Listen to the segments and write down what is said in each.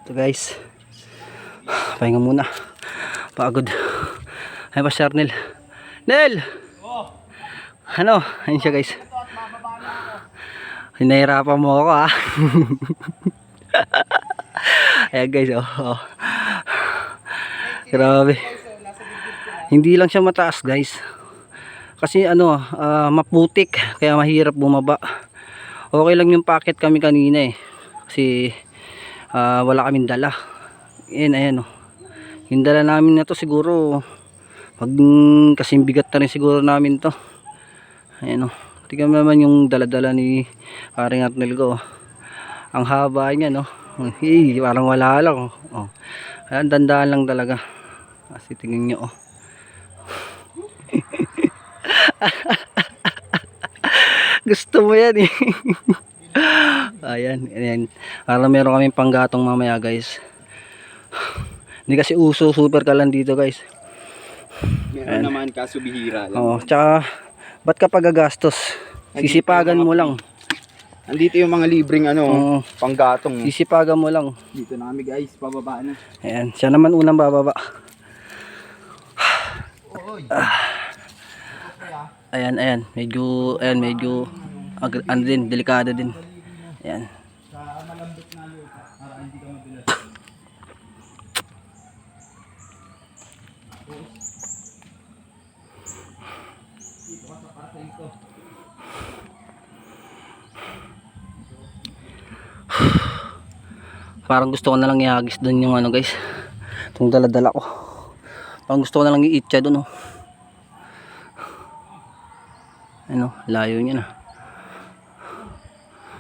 Ito guys. Pahinga muna. Pagod. Ay pa Sir Nel. Nel! Ano? Ayun siya guys. Hinahirapan mo ako ha. Ayan guys oh. Grabe. Hindi lang siya mataas guys. Kasi ano maputik. Kaya mahirap bumaba. Okay lang yung packet kami kanina eh. Kasi wala kaming dala. Ayan oh. Yung dala namin na to siguro kasing bigat na rin siguro namin to. Ayan oh. Tignan naman yung dala-dala ni paring Arnel ko. Ang haba niya no. Parang wala lang oh. Ayan, dandaan lang talaga. Kasi tingnan nyo oh. Gusto mo yan eh. Ayan. Para meron kaming panggatong mamaya guys. Hindi kasi uso super kalan dito guys. Meron naman kaso bihira lang. Oo, tsaka ba't ka pagagastos? Sisipagan mo lang. Andito yung mga libreng panggatong. Sisipagan mo lang. Dito na kami guys, pababa na. Ayan, siya naman unang bababa. Ayan, medyo ano din, delikado din. Ayan. Malambot na lupa para hindi ka madulas. Dito ka sa parte ito. Parang gusto ko na lang ihagis doon yung ano guys. Itong dala-dala ko. Parang gusto ko na lang i-itcha doon oh. Ano, layo niya na.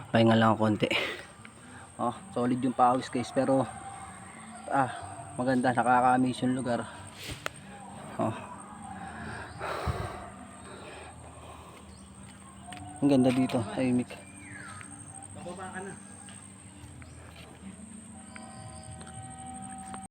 Pahinga lang ako konti. Oh, solid yung pawis guys pero maganda, nakaka-amaze yung lugar. Oh. Ang ganda dito, tahimik. Bababa ka na.